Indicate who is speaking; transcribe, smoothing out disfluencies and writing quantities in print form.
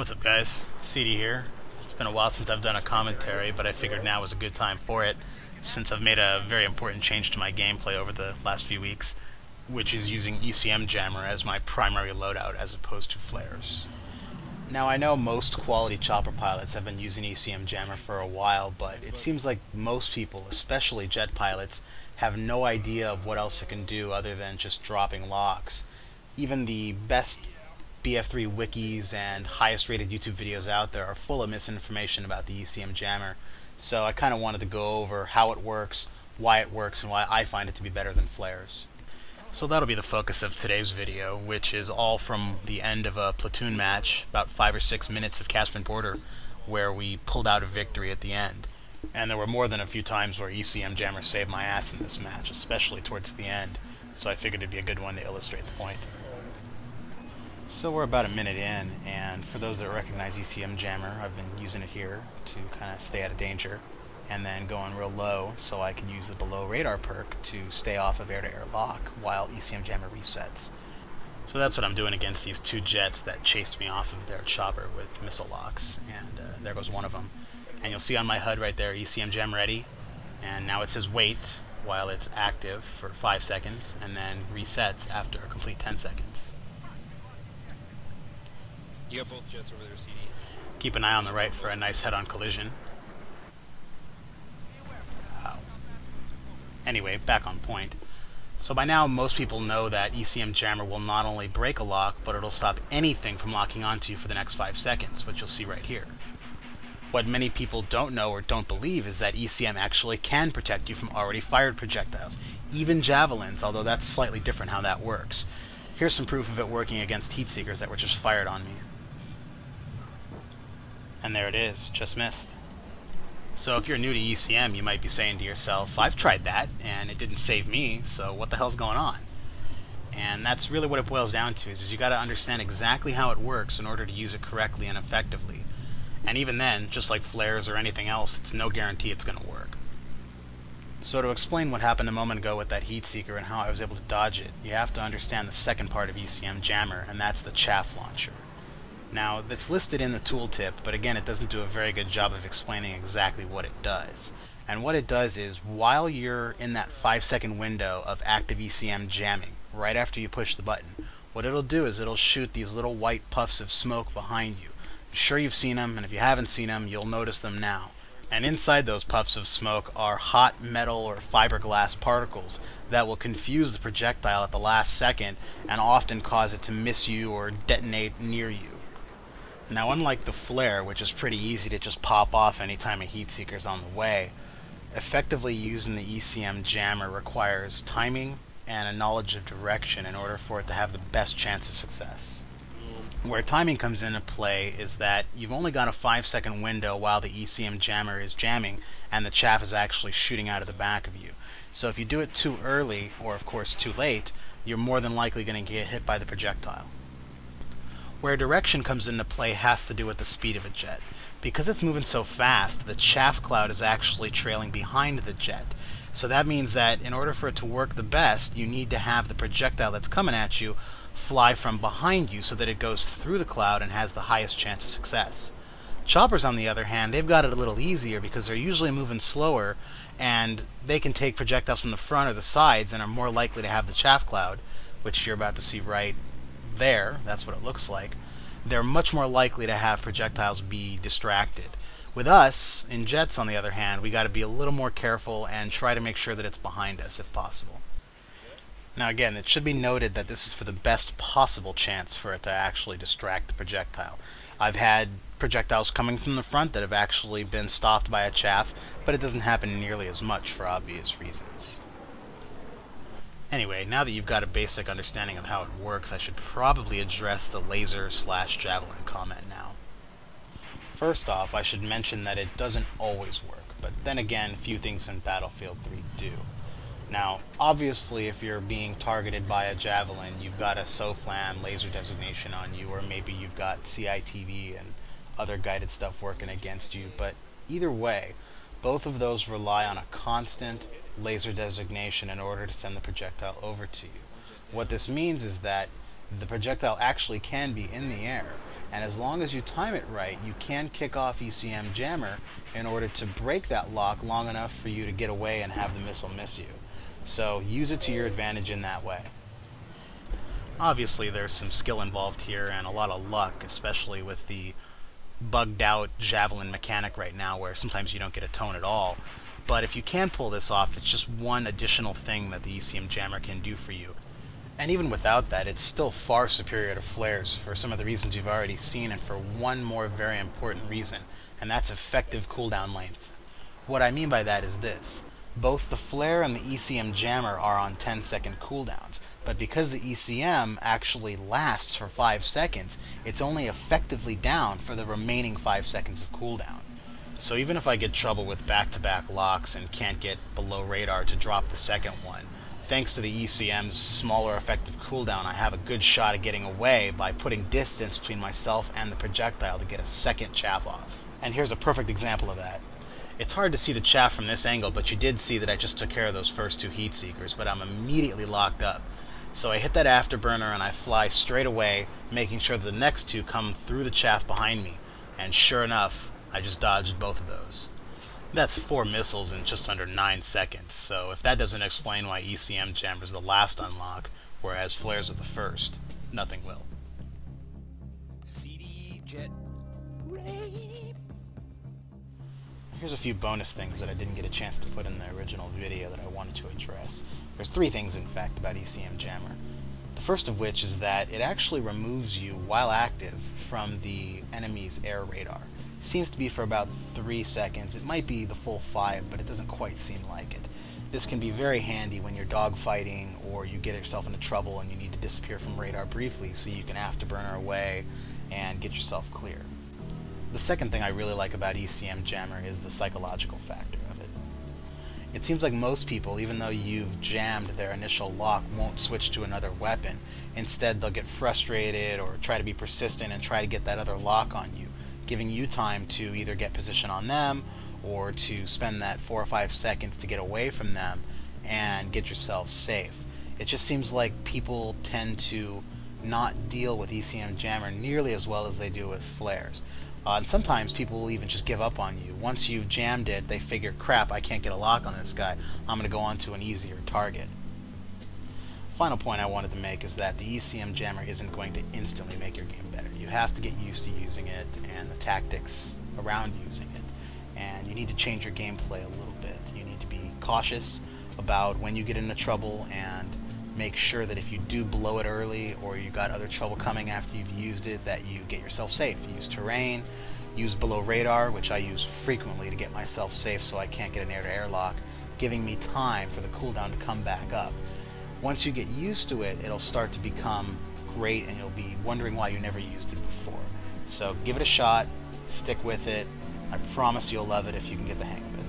Speaker 1: What's up, guys? CD here. It's been a while since I've done a commentary, but I figured now was a good time for it, since I've made a very important change to my gameplay over the last few weeks, which is using ECM Jammer as my primary loadout as opposed to flares. Now, I know most quality chopper pilots have been using ECM Jammer for a while, but it seems like most people, especially jet pilots, have no idea of what else it can do other than just dropping locks. Even the best BF3 wikis and highest rated YouTube videos out there are full of misinformation about the ECM Jammer, so I kind of wanted to go over how it works, and why I find it to be better than flares. So that'll be the focus of today's video, which is all from the end of a platoon match, about 5 or 6 minutes of Caspian Border, where we pulled out a victory at the end. And there were more than a few times where ECM Jammer saved my ass in this match, especially towards the end, so I figured it'd be a good one to illustrate the point. So we're about a minute in, and for those that recognize ECM Jammer, I've been using it here to kind of stay out of danger, and then going real low so I can use the below radar perk to stay off of air-to-air lock while ECM Jammer resets. So that's what I'm doing against these two jets that chased me off of their chopper with missile locks, and there goes one of them. And you'll see on my HUD right there, ECM Jammer ready, and now it says wait while it's active for 5 seconds, and then resets after a complete 10 seconds.
Speaker 2: You got both jets over there, CD.
Speaker 1: Keep an eye on the right for a nice head-on collision. Anyway, back on point. So by now, most people know that ECM Jammer will not only break a lock, but it'll stop anything from locking onto you for the next 5 seconds, which you'll see right here. What many people don't know or don't believe is that ECM actually can protect you from already fired projectiles, even javelins, although that's slightly different how that works. Here's some proof of it working against heat seekers that were just fired on me. And there it is, just missed. So if you're new to ECM, you might be saying to yourself, I've tried that, and it didn't save me, so what the hell's going on? And that's really what it boils down to, is you gotta understand exactly how it works in order to use it correctly and effectively. And even then, just like flares or anything else, it's no guarantee it's gonna work. So to explain what happened a moment ago with that heat seeker and how I was able to dodge it, you have to understand the second part of ECM Jammer, and that's the Chaff Launcher. Now, it's listed in the tooltip, but again, it doesn't do a very good job of explaining exactly what it does. And what it does is, while you're in that 5-second window of active ECM jamming, right after you push the button, what it'll do is it'll shoot these little white puffs of smoke behind you. I'm sure you've seen them, and if you haven't seen them, you'll notice them now. And inside those puffs of smoke are hot metal or fiberglass particles that will confuse the projectile at the last second and often cause it to miss you or detonate near you. Now, unlike the flare, which is pretty easy to just pop off anytime a heat seeker's on the way, effectively using the ECM Jammer requires timing and a knowledge of direction in order for it to have the best chance of success. Where timing comes into play is that you've only got a 5-second window while the ECM Jammer is jamming and the chaff is actually shooting out of the back of you. So if you do it too early, or of course too late, you're more than likely going to get hit by the projectile. Where direction comes into play has to do with the speed of a jet. Because it's moving so fast, the chaff cloud is actually trailing behind the jet. So that means that in order for it to work the best, you need to have the projectile that's coming at you fly from behind you so that it goes through the cloud and has the highest chance of success. Choppers, on the other hand, they've got it a little easier because they're usually moving slower and they can take projectiles from the front or the sides and are more likely to have the chaff cloud, which you're about to see right there. That's what it looks like. They're much more likely to have projectiles be distracted. With us, in jets on the other hand, we got to be a little more careful and try to make sure that it's behind us if possible. Now again, it should be noted that this is for the best possible chance for it to actually distract the projectile. I've had projectiles coming from the front that have actually been stopped by a chaff, but it doesn't happen nearly as much for obvious reasons. Anyway, now that you've got a basic understanding of how it works, I should probably address the laser/javelin comment now. First off, I should mention that it doesn't always work, but then again, few things in Battlefield 3 do. Now, obviously, if you're being targeted by a javelin, you've got a SOFLAM laser designation on you, or maybe you've got CITV and other guided stuff working against you, but either way, both of those rely on a constant laser designation in order to send the projectile over to you. What this means is that the projectile actually can be in the air, And as long as you time it right, you can kick off ECM Jammer in order to break that lock long enough for you to get away and have the missile miss you. So use it to your advantage in that way. Obviously there's some skill involved here and a lot of luck, especially with the bugged out javelin mechanic right now where sometimes you don't get a tone at all. But if you can pull this off, it's just one additional thing that the ECM Jammer can do for you. And even without that, it's still far superior to flares for some of the reasons you've already seen, and for one more very important reason, and that's effective cooldown length. What I mean by that is this. Both the flare and the ECM Jammer are on 10-second cooldowns, but because the ECM actually lasts for 5 seconds, it's only effectively down for the remaining 5 seconds of cooldown. So even if I get trouble with back-to-back locks and can't get below radar to drop the second one, thanks to the ECM's smaller effective cooldown, I have a good shot at getting away by putting distance between myself and the projectile to get a second chaff off. And here's a perfect example of that. It's hard to see the chaff from this angle, but you did see that I just took care of those first 2 heat seekers, but I'm immediately locked up. So I hit that afterburner and I fly straight away, making sure that the next 2 come through the chaff behind me. And sure enough, I just dodged both of those. That's 4 missiles in just under 9 seconds, so if that doesn't explain why ECM Jammer is the last unlock, whereas flares are the first, nothing will.
Speaker 2: CD jet.
Speaker 1: Here's a few bonus things that I didn't get a chance to put in the original video that I wanted to address. There's 3 things, in fact, about ECM Jammer. The first of which is that it actually removes you, while active, from the enemy's air radar. Seems to be for about 3 seconds. It might be the full 5, but it doesn't quite seem like it. This can be very handy when you're dogfighting or you get yourself into trouble and you need to disappear from radar briefly so you can afterburner away and get yourself clear. The second thing I really like about ECM Jammer is the psychological factor of it. It seems like most people, even though you've jammed their initial lock, won't switch to another weapon. Instead, they'll get frustrated or try to be persistent and try to get that other lock on you, giving you time to either get position on them or to spend that 4 or 5 seconds to get away from them and get yourself safe. It just seems like people tend to not deal with ECM Jammer nearly as well as they do with flares. And sometimes people will even just give up on you. Once you've jammed it, they figure, crap, I can't get a lock on this guy. I'm going to go on to an easier target. Final point I wanted to make is that the ECM Jammer isn't going to instantly make your game better. You have to get used to using it and the tactics around using it. And you need to change your gameplay a little bit. You need to be cautious about when you get into trouble and make sure that if you do blow it early or you got other trouble coming after you've used it, that you get yourself safe. Use terrain, use below radar, which I use frequently to get myself safe so I can't get an air-to-air lock, giving me time for the cooldown to come back up. Once you get used to it, it'll start to become great and you'll be wondering why you never used it before. So give it a shot, stick with it. I promise you'll love it if you can get the hang of it.